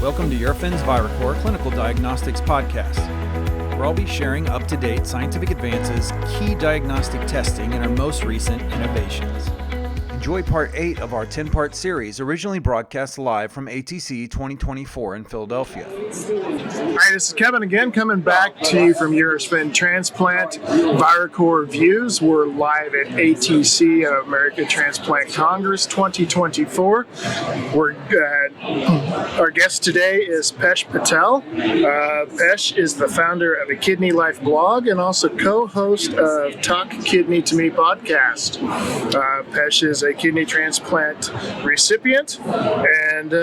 Welcome to Eurofins Viracor Clinical Diagnostics Podcast, where I'll be sharing up-to-date scientific advances, key diagnostic testing, and our most recent innovations. Enjoy Part 8 of our 10-part series, originally broadcast live from ATC24 in Philadelphia. All right, this is Kevin again, coming back to you from Eurofins Transplant Viracor Views. We're live at ATC, American Transplant Congress 2024. Our guest today is Pesh Patel. Pesh is the founder of a Kidney Life blog and also co-host of Talk Kidney to Me podcast. Pesh is a kidney transplant recipient and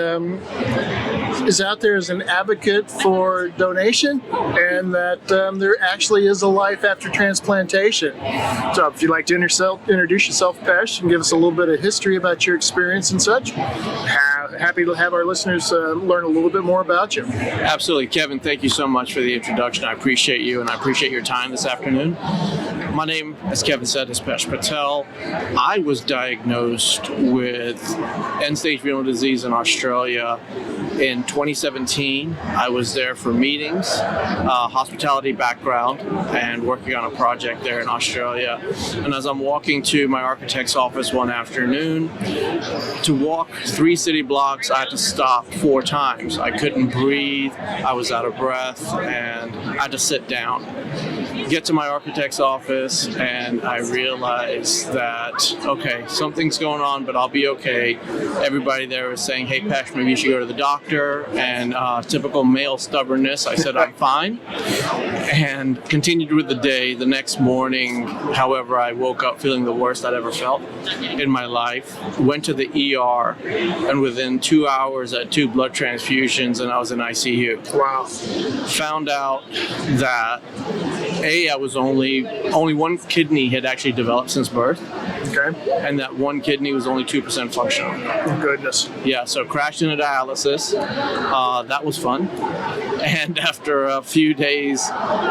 is out there as an advocate for donation and that there actually is a life after transplantation. So if you'd like to introduce yourself, Pesh, and give us a little bit of history about your experience and such, happy to have our listeners learn a little bit more about you. Absolutely. Kevin, thank you so much for the introduction. I appreciate you and I appreciate your time this afternoon. My name, as Kevin said, is Pesh Patel. I was diagnosed with end-stage renal disease in Australia in 2017. I was there for meetings, hospitality background, and working on a project there in Australia. And as I'm walking to my architect's office one afternoon, to walk 3 city blocks, I had to stop 4 times. I couldn't breathe, I was out of breath, and I had to sit down. Get to my architect's office, and I realized that, okay, something's going on, but I'll be okay. Everybody there was saying, hey, Pesh, maybe you should go to the doctor, and typical male stubbornness, I said, I'm fine, and continued with the day. The next morning, however, I woke up feeling the worst I'd ever felt in my life, went to the ER, and within 2 hours, I had 2 blood transfusions, and I was in ICU. Wow. Found out that I was only one kidney had actually developed since birth. Okay. And that one kidney was only 2% functional. Oh, goodness. Yeah, so crashed into dialysis. That was fun. And after a few days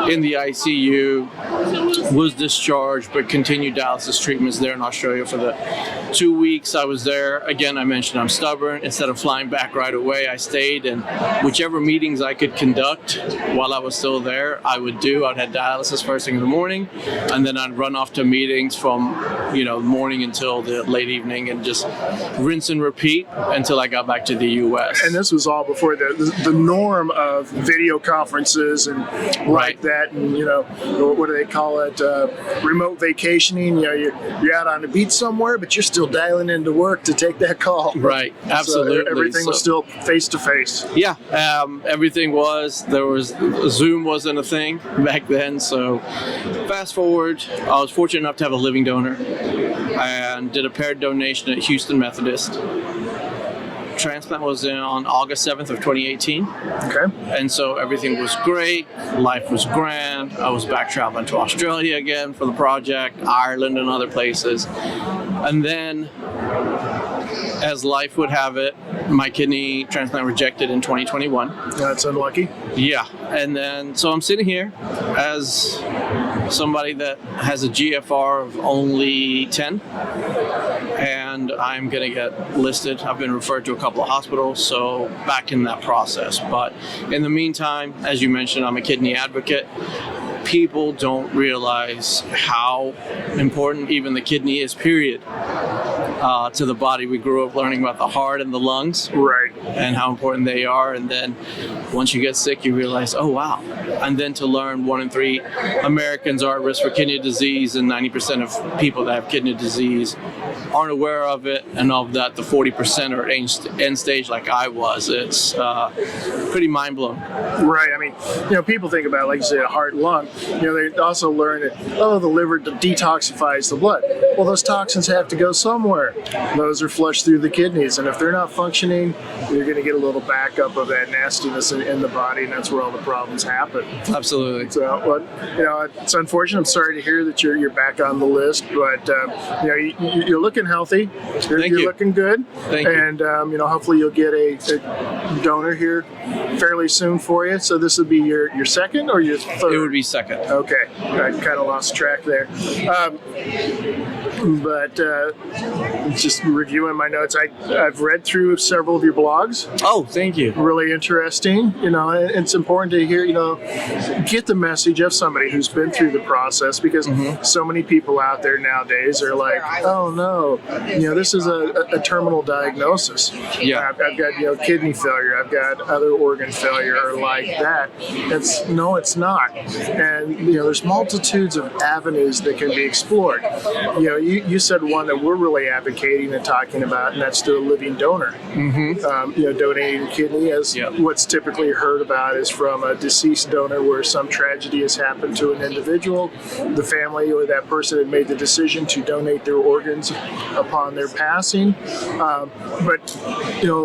in the ICU, was discharged, but continued dialysis treatments there in Australia for the 2 weeks I was there. Again, I mentioned I'm stubborn. Instead of flying back right away, I stayed, and whichever meetings I could conduct while I was still there, I would do. I'd have dialysis first thing in the morning, and then I'd run off to meetings from, morning until the late evening, and just rinse and repeat until I got back to the U.S. And this was all before the norm of video conferences and like that, and what do they call it? Remote vacationing. You're out on the beach somewhere, but you're still dialing into work to take that call. Right, absolutely. So everything was still face to face. Yeah, everything was. Zoom wasn't a thing back then. So fast forward, I was fortunate enough to have a living donor and did a paired donation at Houston Methodist. Transplant was on August 7th of 2018. Okay. And so everything was great. Life was grand. I was back traveling to Australia again for the project, Ireland and other places. And then, as life would have it, my kidney transplant rejected in 2021. That's unlucky. Yeah. And then, so I'm sitting here as somebody that has a GFR of only 10, and I'm going to get listed. I've been referred to a couple of hospitals, so back in that process. But in the meantime, as you mentioned, I'm a kidney advocate. People don't realize how important even the kidney is, period, to the body. We grew up learning about the heart and the lungs, right, and how important they are. And then once you get sick, you realize, oh, wow. And then to learn 1 in 3 Americans are at risk for kidney disease, and 90% of people that have kidney disease aren't aware of it. And of that, the 40% are end stage like I was. It's pretty mind-blowing. Right. I mean, people think about, like you said, a heart and lung. They also learn that, the liver detoxifies the blood. Well, those toxins have to go somewhere. Those are flushed through the kidneys, and if they're not functioning, you're going to get a little backup of that nastiness in the body, and that's where all the problems happen. Absolutely. So, it's unfortunate. I'm sorry to hear that you're back on the list, but you're looking healthy. You're looking good. Thank you. And hopefully you'll get a donor here fairly soon for you. So this would be your second or your third? It would be second. Okay, I kind of lost track there. But just reviewing my notes, I've read through several of your blogs. Oh, thank you. Really interesting, and it's important to hear, get the message of somebody who's been through the process, because so many people out there nowadays are like, oh no, this is a terminal diagnosis. Yeah. I've got, kidney failure, I've got other organ failure or like that. It's not. And, there's multitudes of avenues that can be explored. You said one that we're really advocating and talking about, and that's to a living donor. Donating a kidney, as what's typically heard about is from a deceased donor where some tragedy has happened to an individual. The family or that person had made the decision to donate their organs upon their passing. But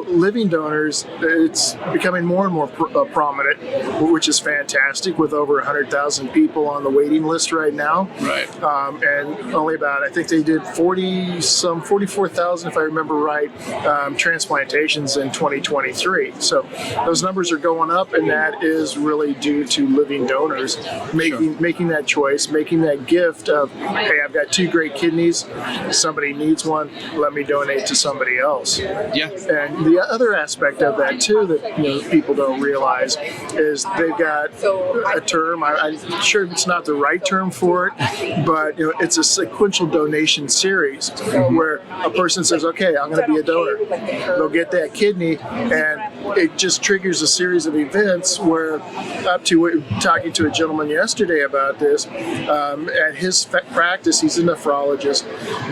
living donors, it's becoming more and more prominent, which is fantastic, with over 100,000 people on the waiting list right now. Right. And only about, I think they did 44,000, if I remember right, transplantations in 2023. So those numbers are going up, and that is really due to living donors making that choice, making that gift of, hey, I've got 2 great kidneys, somebody needs one, let me donate to somebody else. Yeah. And the other aspect of that too that people don't realize is they've got a term, I'm sure it's not the right term for it, but it's a sequential donation series where a person says, okay, I'm going to be a donor. They'll get that kidney, and it just triggers a series of events where, up to talking to a gentleman yesterday about this, at his practice, he's a nephrologist,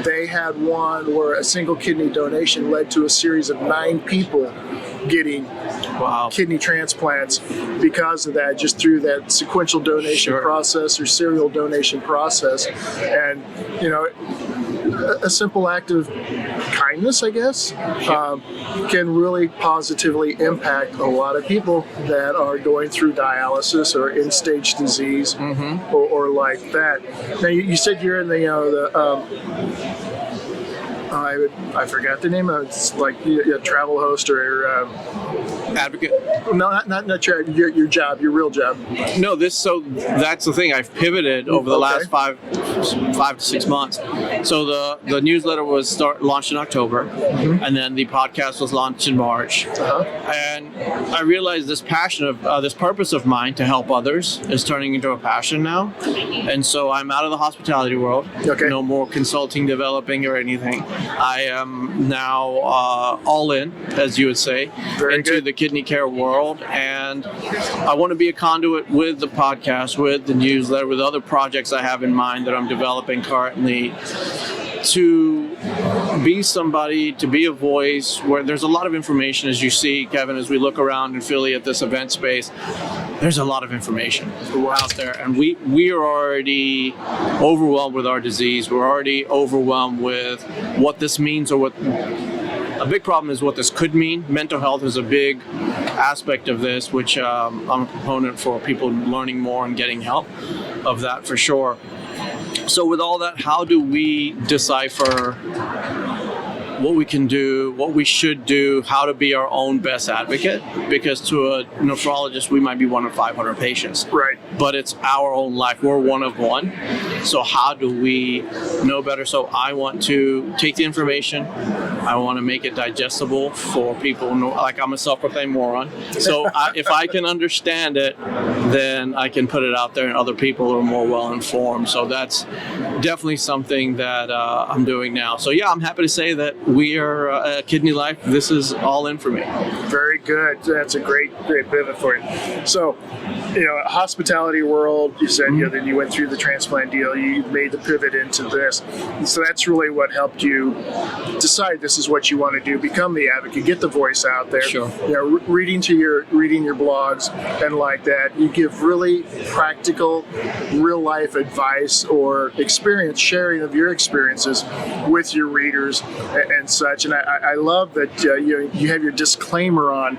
they had one where a single kidney donation led to a series of 9 people getting kidney transplants because of that, just through that sequential donation process or serial donation process. And a simple act of kindness, I guess, can really positively impact a lot of people that are going through dialysis or end-stage disease or like that. Now, you said you're in I forgot the name. It's like a travel host or advocate. No, not your job, your real job. No, so that's the thing. I've pivoted over the last 5 to 6 months. So the newsletter was launched in October, and then the podcast was launched in March. And I realized this passion of this purpose of mine to help others is turning into a passion now. And so I'm out of the hospitality world. No more consulting, developing, or anything. I am now all in, as you would say, into the kidney care world, and I want to be a conduit with the podcast, with the newsletter, with other projects I have in mind that I'm developing currently, to be somebody, to be a voice where there's a lot of information, as you see, Kevin, as we look around in Philly at this event space. There's a lot of information out there, and we are already overwhelmed with our disease. We're already overwhelmed with what this means, or what a big problem is what this could mean. Mental health is a big aspect of this, which I'm a proponent for people learning more and getting help of that for sure. So with all that, how do we decipher what we can do, what we should do, how to be our own best advocate? Because to a nephrologist, we might be one of 500 patients. Right. But it's our own life. We're one of one. So how do we know better? So I want to take the information. I want to make it digestible for people. Like, I'm a self-proclaimed moron. So if I can understand it, then I can put it out there, and other people are more well-informed. So that's definitely something that I'm doing now. So yeah, I'm happy to say that we are at Kidney Life. This is all in for me. Very good. That's a great pivot for you. So, hospitality world, you said, then you went through the transplant deal, you made the pivot into this. And so that's really what helped you decide this is what you want to do, become the advocate, get the voice out there. Sure. Reading your blogs and like that, you give really practical, real life advice or sharing of your experiences with your readers and such. And I love that you have your disclaimer on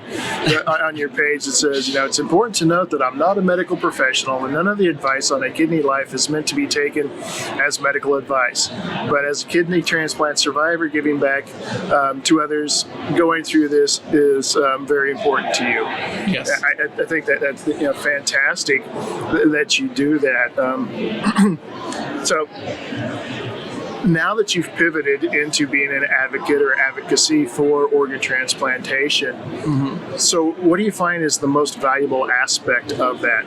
your page that says, it's important to note that I'm not a medical professional, and none of the advice on a kidney life is meant to be taken as medical advice. But as a kidney transplant survivor, giving back to others going through this is very important to you. Yes. I think that's fantastic that you do that. So Now that you've pivoted into being an advocate or advocacy for organ transplantation, so what do you find is the most valuable aspect of that?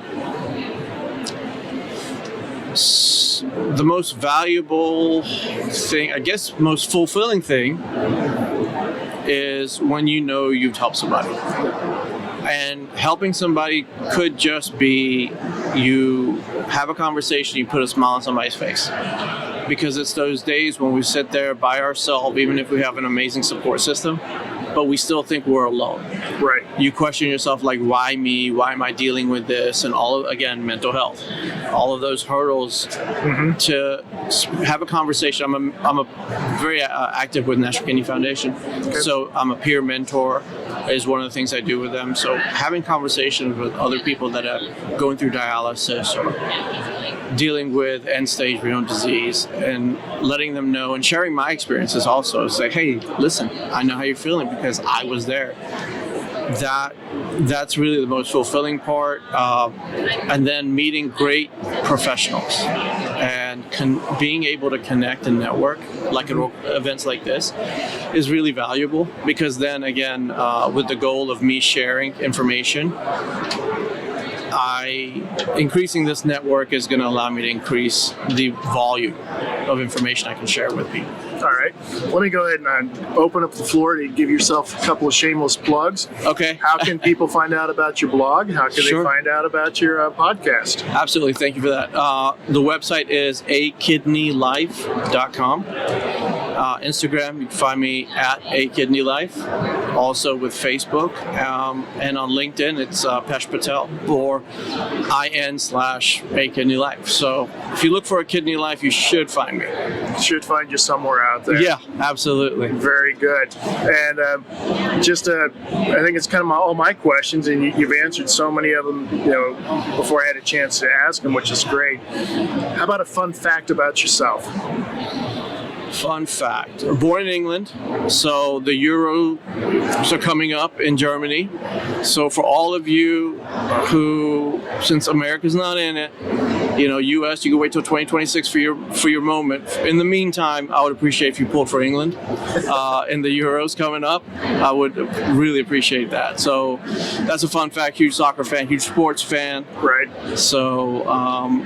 The most valuable thing, I guess, most fulfilling thing is when you know you've helped somebody. And helping somebody could just be you have a conversation, you put a smile on somebody's face. Because it's those days when we sit there by ourselves, even if we have an amazing support system, but we still think we're alone. Right. You question yourself, like, why me? Why am I dealing with this? And again, mental health. All of those hurdles to have a conversation. I'm a very active with National Kidney Foundation. Okay. So I'm a peer mentor is one of the things I do with them. So having conversations with other people that are going through dialysis or dealing with end-stage renal disease and letting them know and sharing my experiences also. Say, hey, listen, I know how you're feeling because I was there. That's really the most fulfilling part. And then meeting great professionals and being able to connect and network like at events like this is really valuable because then again, with the goal of me sharing information, increasing this network is going to allow me to increase the volume of information I can share with people. All right. Let me go ahead and open up the floor to give yourself a couple of shameless plugs. Okay. How can people find out about your blog? How can they find out about your podcast? Absolutely. Thank you for that. The website is akidneylife.com. Instagram, you can find me at akidneylife. Also with Facebook. And on LinkedIn, it's Pesh Patel or IN/akidneylife. So if you look for a kidney life, you should find me. Should find you somewhere out there. Yeah, absolutely. Very good. And I think it's kind of all my questions, and you've answered so many of them, before I had a chance to ask them, which is great. How about a fun fact about yourself? Fun fact. Born in England, so the Euros are coming up in Germany. So for all of you who, since America's not in it, U.S., you can wait till 2026 for your moment. In the meantime, I would appreciate if you pulled for England in the Euros coming up. I would really appreciate that. So that's a fun fact. Huge soccer fan, huge sports fan. Right. So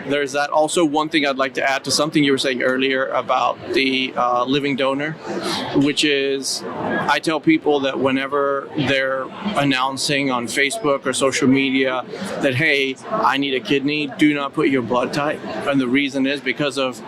there's that. Also, one thing I'd like to add to something you were saying earlier about the living donor, which is I tell people that whenever they're announcing on Facebook or social media that, hey, I need a kidney, do not put your blood type. And the reason is because of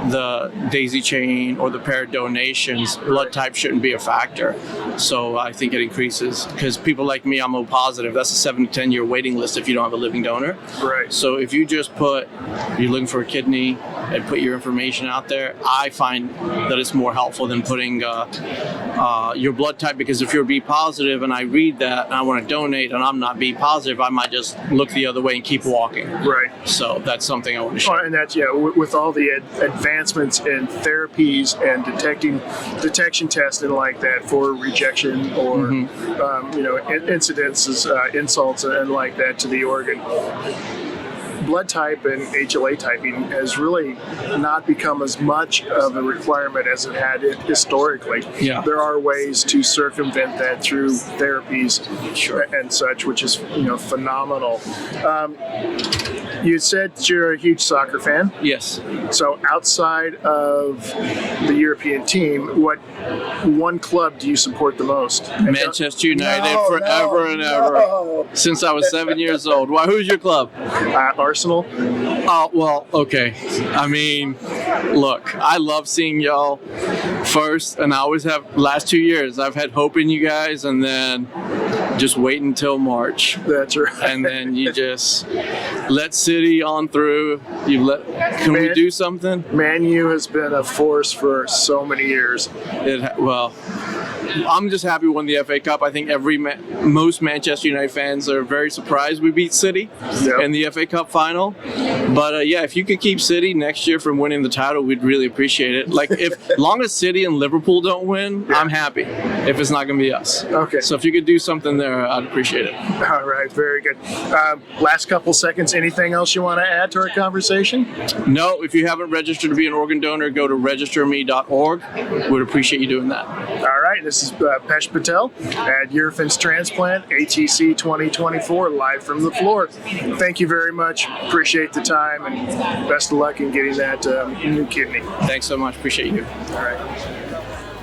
the daisy chain or the paired donations, blood type shouldn't be a factor. So I think it increases because people like me, I'm O positive. That's a 7 to 10 year waiting list if you don't have a living donor. Right. So if you just you're looking for a kidney and put your information out there, I find that it's more helpful than putting your blood type, because if you're B positive and I read that and I want to donate and I'm not B positive, I might just look the other way and keep walking. Right. So that's something I want to share. And that's, with all the advancements in therapies and detection testing like that for rejection or, incidences, insults and like that to the organ. Blood type and HLA typing has really not become as much of a requirement as it had historically. Yeah. There are ways to circumvent that through therapies and such, which is phenomenal. You said you're a huge soccer fan. Yes. So outside of the European team, what one club do you support the most? Manchester United forever and ever. Since I was 7 years old. Why? Who's your club? Arsenal. Oh, well, okay. I mean, look, I love seeing y'all first, and I always have, last 2 years, I've had hope in you guys, and then just wait until March. That's right. And then you just let City on through. Can we do something? Man U has been a force for so many years. I'm just happy we won the FA Cup. I think most Manchester United fans are very surprised we beat City in the FA Cup final. But yeah, if you could keep City next year from winning the title, we'd really appreciate it. Like, if long as City and Liverpool don't win, I'm happy. If it's not going to be us. Okay. So if you could do something there, I'd appreciate it. All right, very good. Last couple seconds, anything else you want to add to our conversation? No, if you haven't registered to be an organ donor, go to registerme.org. We'd appreciate you doing that. All right, this is Pesh Patel at Eurofins Transplant, ATC 2024, live from the floor. Thank you very much. Appreciate the time, and best of luck in getting that new kidney. Thanks so much. Appreciate you. All right.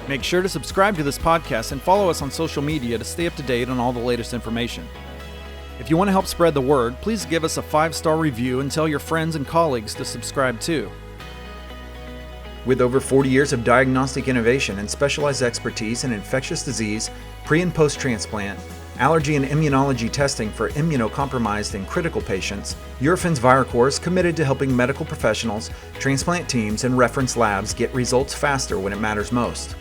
Make sure to subscribe to this podcast and follow us on social media to stay up to date on all the latest information. If you want to help spread the word, please give us a 5-star review and tell your friends and colleagues to subscribe too. With over 40 years of diagnostic innovation and specialized expertise in infectious disease, pre- and post-transplant, allergy and immunology testing for immunocompromised and critical patients, Eurofins ViraCore is committed to helping medical professionals, transplant teams, and reference labs get results faster when it matters most.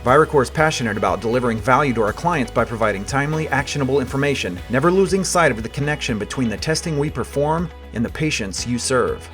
ViraCore is passionate about delivering value to our clients by providing timely, actionable information, never losing sight of the connection between the testing we perform and the patients you serve.